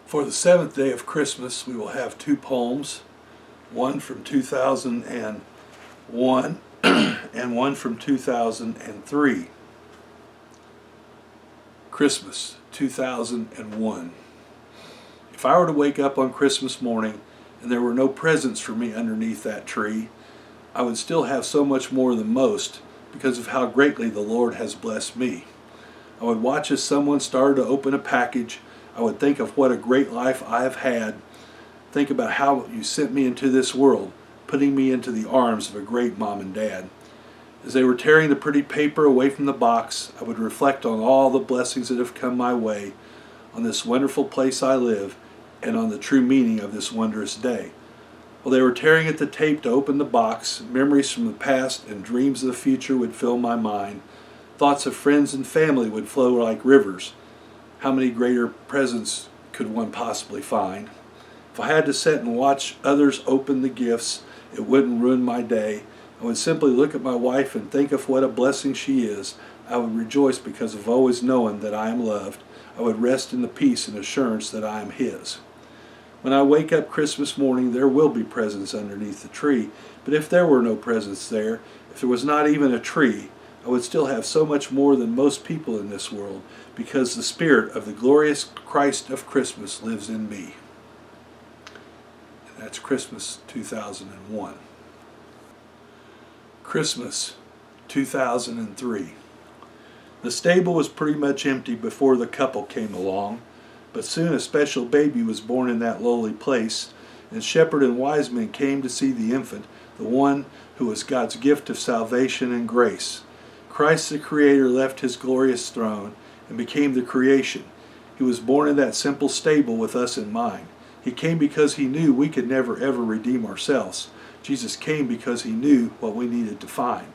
For the seventh day of Christmas, we will have two poems, one from 2001 and one from 2003. Christmas 2001. If I were to wake up on Christmas morning and there were no presents for me underneath that tree, I would still have so much more than most because of how greatly the Lord has blessed me. I would watch as someone started to open a package. I would think of what a great life I have had. Think about how you sent me into this world, putting me into the arms of a great mom and dad. As they were tearing the pretty paper away from the box, I would reflect on all the blessings that have come my way, on this wonderful place I live, and on the true meaning of this wondrous day. While they were tearing at the tape to open the box, memories from the past and dreams of the future would fill my mind. Thoughts of friends and family would flow like rivers. How many greater presents could one possibly find? If I had to sit and watch others open the gifts, it wouldn't ruin my day. I would simply look at my wife and think of what a blessing she is. I would rejoice because of always knowing that I am loved. I would rest in the peace and assurance that I am His. When I wake up Christmas morning, there will be presents underneath the tree. But if there were no presents there, if there was not even a tree, I would still have so much more than most people in this world, because the Spirit of the glorious Christ of Christmas lives in me. And that's Christmas 2001. Christmas 2003. The stable was pretty much empty before the couple came along, but soon a special baby was born in that lowly place, and shepherd and wise men came to see the infant, the one who was God's gift of salvation and grace. Christ the Creator left His glorious throne and became the creation. He was born in that simple stable with us in mind. He came because He knew we could never ever redeem ourselves. Jesus came because He knew what we needed to find.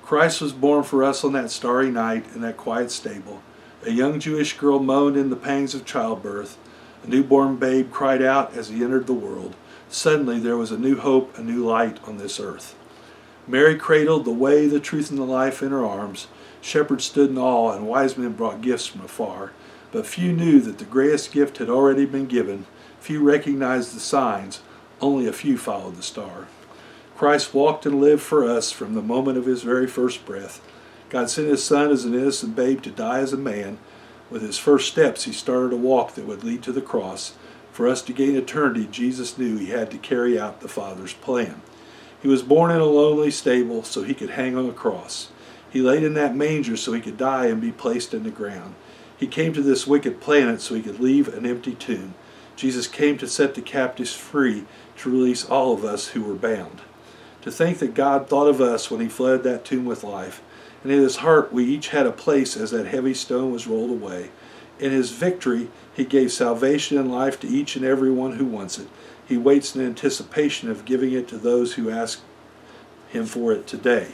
Christ was born for us on that starry night in that quiet stable. A young Jewish girl moaned in the pangs of childbirth. A newborn babe cried out as he entered the world. Suddenly there was a new hope, a new light on this earth. Mary cradled the way, the truth, and the life in her arms. Shepherds stood in awe, and wise men brought gifts from afar. But few knew that the greatest gift had already been given. Few recognized the signs. Only a few followed the star. Christ walked and lived for us from the moment of His very first breath. God sent His Son as an innocent babe to die as a man. With His first steps, He started a walk that would lead to the cross. For us to gain eternity, Jesus knew He had to carry out the Father's plan. He was born in a lonely stable so He could hang on a cross. He laid in that manger so He could die and be placed in the ground. He came to this wicked planet so He could leave an empty tomb. Jesus came to set the captives free, to release all of us who were bound. To think that God thought of us when He flooded that tomb with life, and in His heart we each had a place as that heavy stone was rolled away. In His victory, He gave salvation and life to each and every one who wants it. He waits in anticipation of giving it to those who ask Him for it today.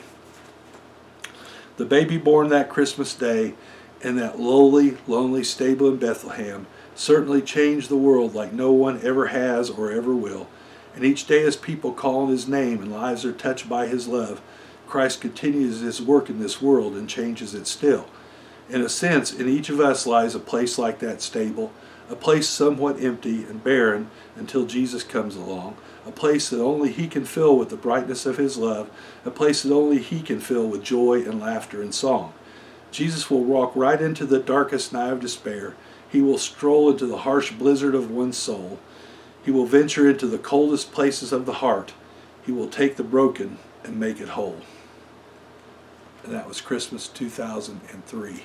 The baby born that Christmas day in that lowly, lonely stable in Bethlehem certainly changed the world like no one ever has or ever will. And each day as people call on His name and lives are touched by His love, Christ continues His work in this world and changes it still. In a sense, in each of us lies a place like that stable, a place somewhat empty and barren until Jesus comes along, a place that only He can fill with the brightness of His love, a place that only He can fill with joy and laughter and song. Jesus will walk right into the darkest night of despair. He will stroll into the harsh blizzard of one's soul. He will venture into the coldest places of the heart. He will take the broken and make it whole. And that was Christmas 2003.